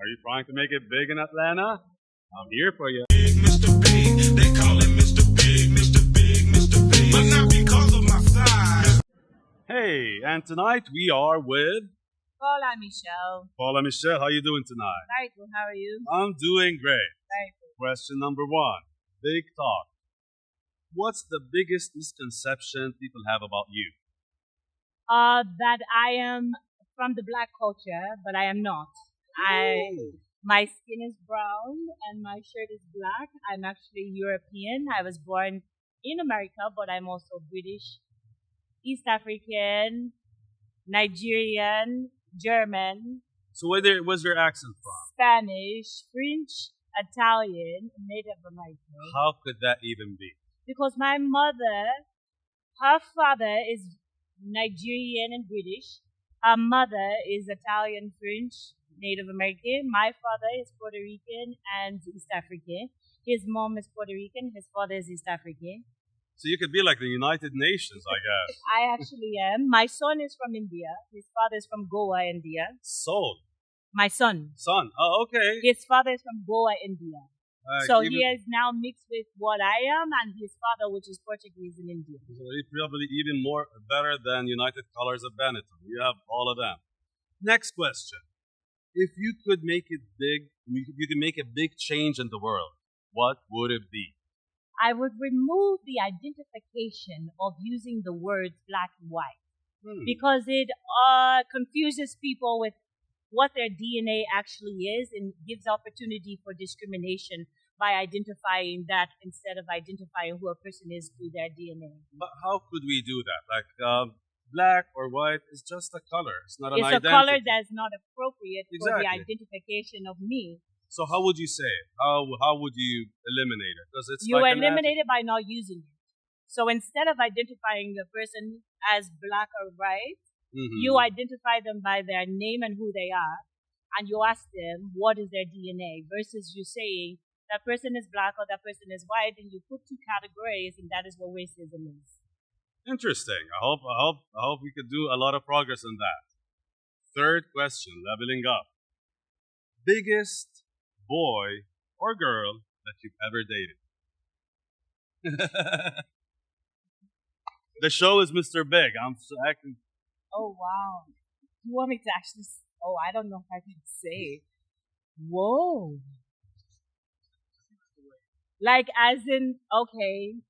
Are you trying to make it big in Atlanta? I'm here for you. Big Mr. Big, they call him Mr. Big, Mr. Big, Mr. Big, but not because of my size. Hey, and tonight we are with Paula Michelle. Paula Michelle. How you doing tonight? Very good. How are you? I'm doing great. Very good. Question number one. Big talk. What's the biggest misconception people have about you? That I am from the black culture, but I am not. My skin is brown and my shirt is black. I'm actually European. I was born in America, but I'm also British, East African, Nigerian, German, So where was your accent from? Spanish, French, Italian, Native American. How could that even be? Because my mother, her father is Nigerian and British. Her mother is Italian, French, Native American. My father is Puerto Rican and East African. His mom is Puerto Rican. His father is East African. So you could be like the United Nations, I guess. I actually am. My son is from India. His father is from Goa, India. Soul. My son. Son. Oh, okay. His father is from Goa, India. So Even- he is now mixed with what I am and his father, which is Portuguese and Indian. So it's probably even more better than United Colors of Benetton. You have all of them. Next question. If you could make it big, you could make a big change in the world, what would it be? I would remove the identification of using the words black and white because it confuses people with what their DNA actually is and gives opportunity for discrimination by identifying that instead of identifying who a person is through their DNA. But how could we do that? Like black or white is just a color. It's not an It's identity. a color that's not appropriate for the Exactly. identification of me. So how would you say it? How would you eliminate it? Because it's You like an eliminate it by not using it. So instead of identifying the person as black or white, you identify them by their name and who they are, and you ask them what is their DNA versus you saying that person is black or that person is white, and you put two categories, and that is what racism is. Interesting. I hope we could do a lot of progress on that. Third question, leveling up. Biggest boy or girl that you've ever dated? The show is Mr. Big. I'm so acting. Oh wow! You want me to actually? Oh, I don't know if I can say. Whoa! Like as in, okay.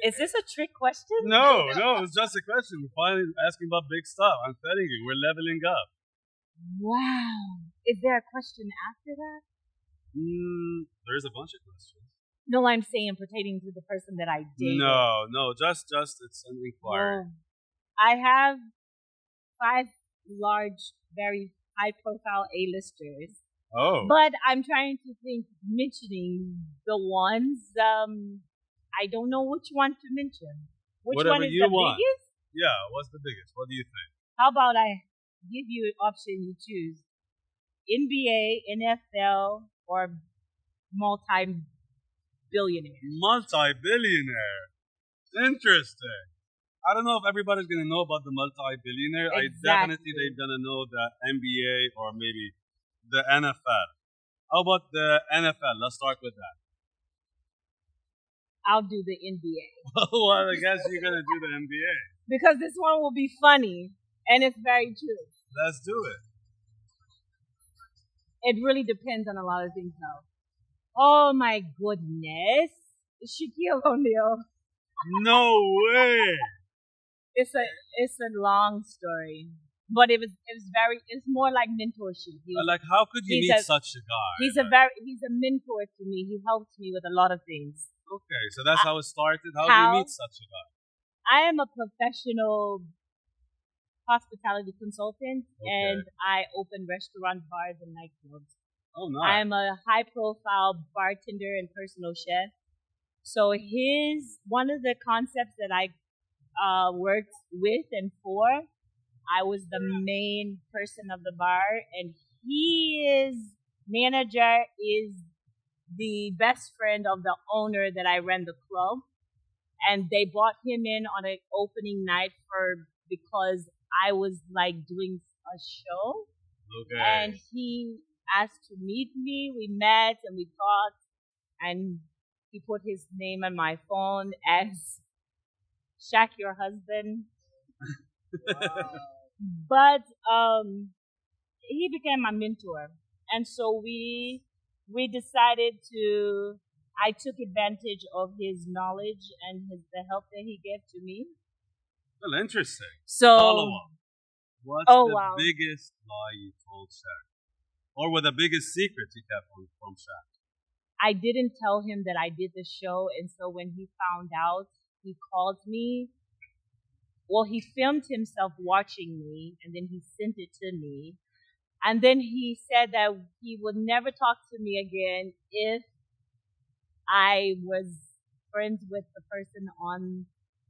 Is this a trick question? No, it's just a question. We're finally asking about big stuff. I'm telling you, we're leveling up. Wow. Is there a question after that? There's a bunch of questions. No, I'm saying pertaining to the person that I dated. No, just it's an inquiry. No. I have 5 large, very high-profile A-listers. Oh. But I'm trying to think, mentioning the ones, I don't know which one to mention. Which Whatever one is you the want. biggest? Yeah, what's the biggest? What do you think? How about I give you an option you choose? NBA, NFL, or multi-billionaire? Multi-billionaire. Interesting. I don't know if everybody's going to know about the multi-billionaire. I definitely they're going to know the NBA or maybe the NFL. How about the NFL? Let's start with that. I'll do the NBA. Well, I guess you're going to do the NBA. Because this one will be funny, and it's very true. Let's do it. It really depends on a lot of things, though. Oh, my goodness. Shaquille O'Neal. No way. It's a long story. But it's more like mentorship. Like, how could you meet such a guy? He's a mentor to me. He helps me with a lot of things. Okay, so that's how it started. How do you meet such a guy? I am a professional hospitality consultant, and I open restaurant bars and nightclubs. Oh, nice. I'm a high-profile bartender and personal chef. So one of the concepts that I worked with and for, I was the main person of the bar, and manager is the best friend of the owner that I ran the club, and they brought him in on an opening night because I was like doing a show, and Okay. he asked to meet me. We met and we talked, and he put his name on my phone as Shaq, your husband. But he became my mentor, and so we decided to. I took advantage of his knowledge and the help that he gave to me. Well, interesting. Follow So, up. What's oh the wow, biggest lie you told Shaq? Or what the biggest secret you kept from Shaq? I didn't tell him that I did the show, and so when he found out, he called me. Well, he filmed himself watching me, and then he sent it to me. And then he said that he would never talk to me again if I was friends with the person on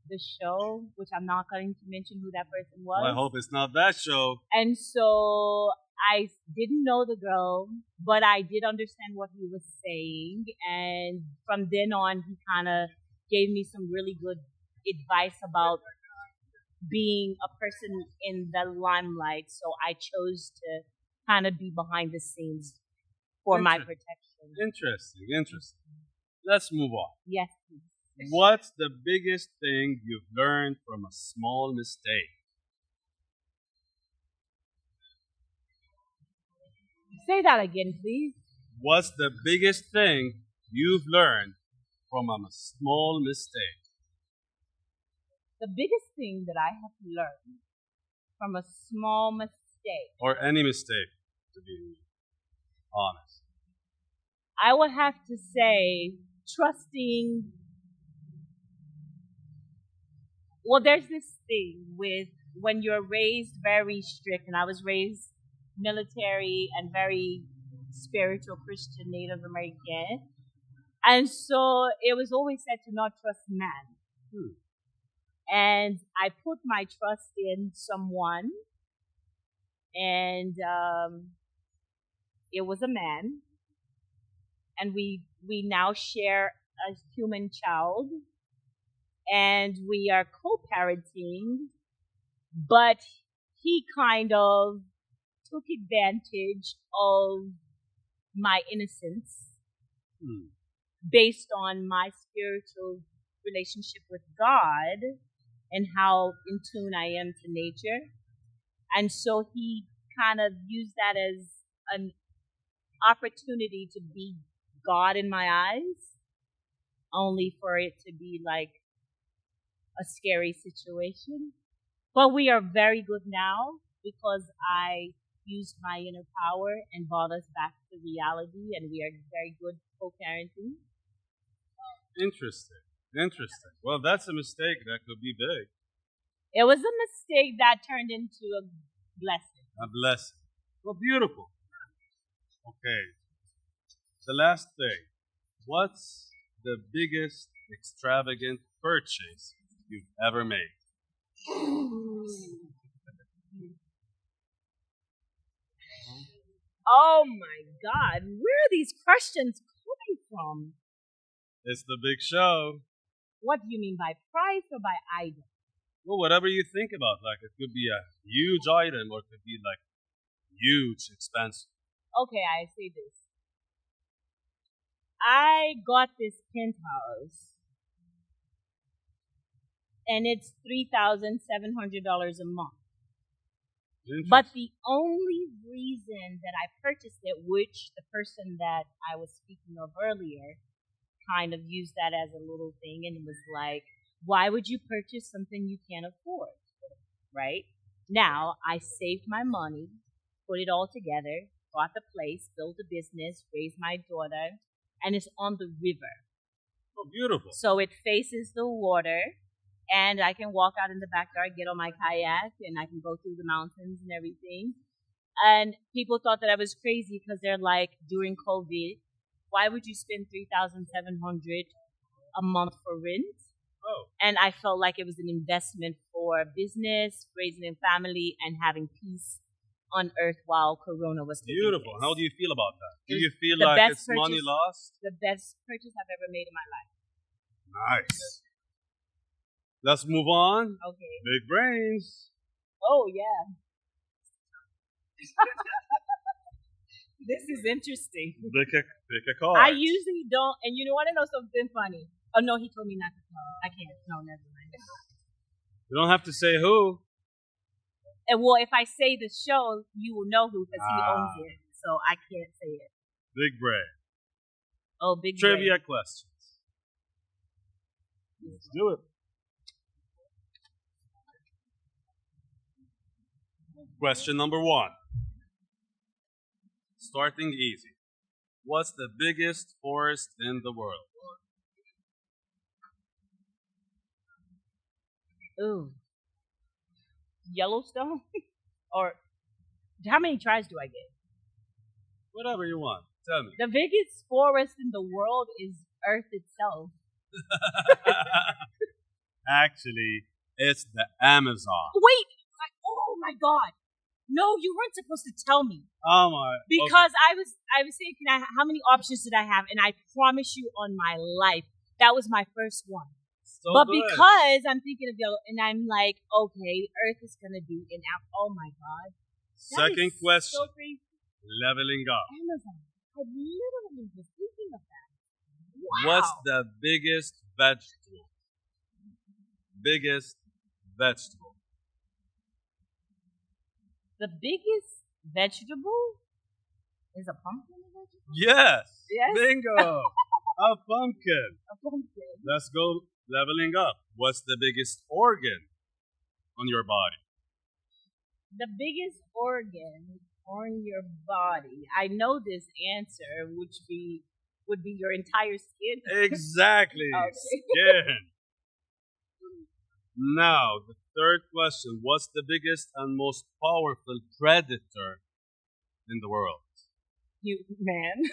the show, which I'm not going to mention who that person Well, I was. hope it's not that show. And so I didn't know the girl, but I did understand what he was saying. And from then on, he kind of gave me some really good advice about being a person in the limelight. So I chose to kind of be behind the scenes for my Inter- protection. Interesting. Let's move on. Yes, please. What's the biggest thing you've learned from a small mistake? Say that again, please. What's the biggest thing you've learned from a small mistake? The biggest thing that I have learned from a small mistake, Or any mistake, to be honest. I would have to say trusting. Well, there's this thing with when you're raised very strict, and I was raised military and very spiritual Christian Native American. And so it was always said to not trust man. And I put my trust in someone, and it was a man. And we now share a human child, and we are co-parenting, but he kind of took advantage of my innocence based on my spiritual relationship with God and how in tune I am to nature. And so he kind of used that as an opportunity to be God in my eyes, only for it to be like a scary situation. But we are very good now because I used my inner power and brought us back to reality, and we are very good co-parenting. Interesting. Well, that's a mistake that could be big. It was a mistake that turned into a blessing. A blessing. Well, beautiful. Okay. The last thing. What's the biggest extravagant purchase you've ever made? Oh my God, where are these questions coming from? It's the big show. What do you mean by price or by item? Well, whatever you think about. Like, it could be a huge item or it could be like huge expense. Okay, I say this. I got this penthouse, and it's $3,700 a month. But the only reason that I purchased it, which the person that I was speaking of earlier kind of used that as a little thing, and it was like, why would you purchase something you can't afford? Right? Now, I saved my money, put it all together, bought the place, built a business, raised my daughter, and it's on the river. Oh, beautiful. So it faces the water, and I can walk out in the backyard, get on my kayak, and I can go through the mountains and everything. And people thought that I was crazy because they're like, during COVID, why would you spend $3,700 a month for rent? Oh, And I felt like it was an investment for business, raising a family, and having peace on earth while Corona was taking beautiful. place. How do you feel about that? Do It was you feel the like best it's money purchase- lost? The best purchase I've ever made in my life. Nice. Let's move on. Okay. Big brains. Oh yeah. This is interesting. Pick a card. I usually don't, and you want to know something funny? Oh no, he told me not to tell. I can't. No, never mind. You don't have to say who. And well, if I say the show, you will know who because he Ah. owns it. So I can't say it. Big brain. Oh, big Trivia brain. questions. Let's do it. Question number 1. Starting easy. What's the biggest forest in the world? Ooh. Yellowstone? Or how many tries do I get? Whatever you want. Tell me. The biggest forest in the world is Earth itself. Actually, it's the Amazon. Wait! Oh my god! No, you weren't supposed to tell me. Oh my. Because I was saying, how many options did I have? And I promise you on my life, that was my first one. So but good. because I'm thinking of yellow, and I'm like, okay, Earth is gonna be in. Oh my god! That Second is question. So crazy. Leveling up. Amazon. I literally was thinking of that. Wow. What's the biggest vegetable? Biggest vegetable. The biggest vegetable is a pumpkin a vegetable? Yes. Yes? Bingo. A pumpkin. A pumpkin. Let's go leveling up. What's the biggest organ on your body? The biggest organ on your body. I know this answer, which would be your entire skin. Exactly. Okay. Skin. Now, the third question. What's the biggest and most powerful predator in the world? You man.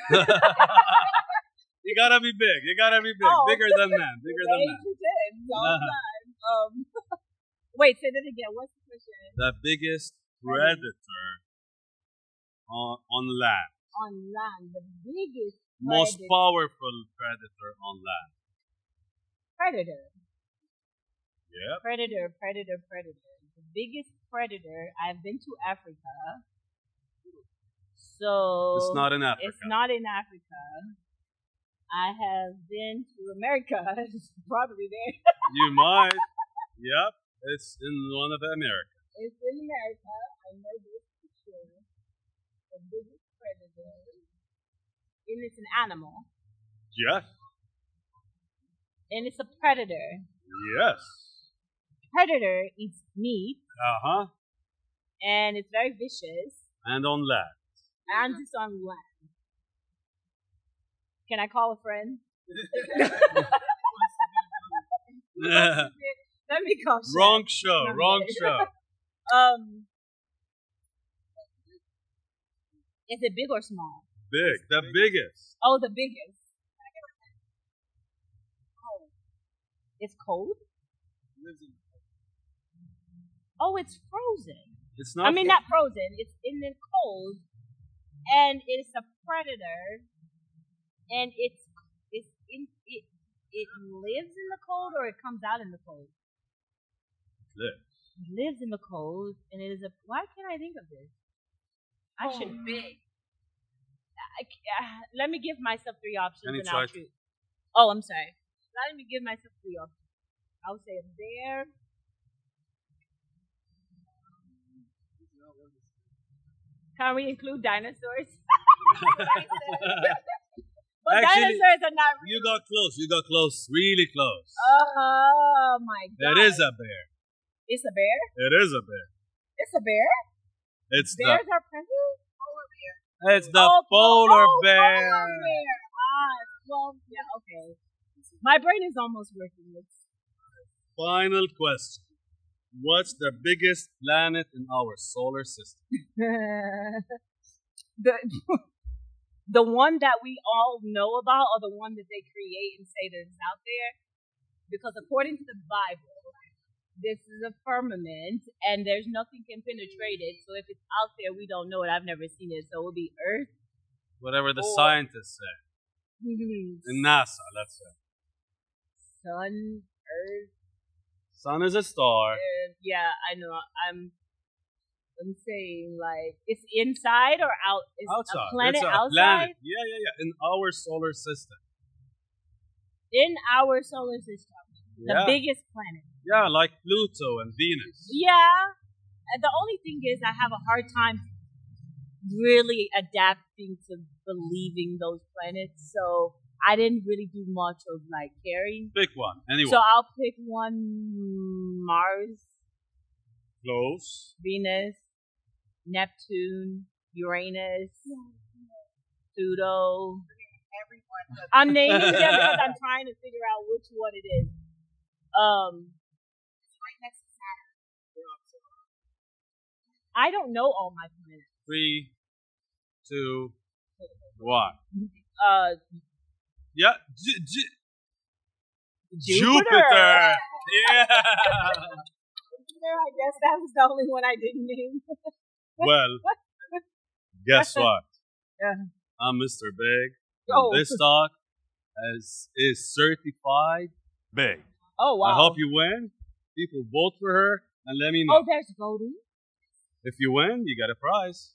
You gotta be big. You gotta be big. Oh. Bigger than man. Bigger than man. Wait, say that again. What's the question? The biggest predator on land. On land, the biggest Most predator. powerful predator on land. Predator. Yep. Predator. The biggest predator. I've been to Africa. So It's not in Africa. It's not in Africa. I have been to America. It's probably there. You might. Yep. It's in one of America. It's in America. I know this for sure. The biggest predator. And it's an animal. Yes. And it's a predator. Yes. Predator eats meat. Uh-huh. And it's very vicious. And on land. And it's on land. Can I call a friend? Let me call Chef. Wrong show. Wrong show. Is it big or small? Big. The biggest. Oh, the biggest. Oh. It's cold? Oh, it's frozen. It's not. I mean, not frozen. It's in the cold, and it's a predator, and it lives in the cold, or it comes out in the cold. It lives in the cold, and it is a. Why can't I think of this? I should big. Let me give myself 3 options, Any and I'll choice? choose. Oh, I'm sorry. Let me give myself 3 options. I'll say a bear. Can we include dinosaurs? But Actually, dinosaurs are not real. You got close. You got close. Really close. Oh my god. It is a bear. It's a bear? It is a bear. It's a bear? It's Bears are predators? It's the polar bear. Polar bear. Well, yeah, okay. My brain is almost working. Final question. What's the biggest planet in our solar system? the one that we all know about, or the one that they create and say that is out there? Because according to the Bible, this is a firmament, and there's nothing can penetrate it. So if it's out there, we don't know it. I've never seen it. So it would be Earth. Whatever the Or- scientists say. In NASA, let's say. Sun, Earth. Sun is a star. Yeah, I know. I'm saying like it's inside or out. Is Outside. a planet It's a outside? planet. Yeah. In our solar system. In our solar system, the Yeah. biggest planet. Yeah, like Pluto and Venus. Yeah. And the only thing is, I have a hard time really adapting to believing those planets. So I didn't really do much of like caring. Pick one. Anyone. So I'll pick one: Mars, Close. Venus, Neptune, Uranus, Pluto. I'm naming them because I'm trying to figure out which one it is. I don't know all my planets. 3, 2, 1. Uh, Yeah. Jupiter. Yeah. Jupiter, I guess that was the only one I didn't name. Well, guess what? Yeah. I'm Mr. Big. Oh. And this talk is certified big. Oh, wow. I hope you win. People vote for her and let me know. Oh, there's voting. If you win, you get a prize.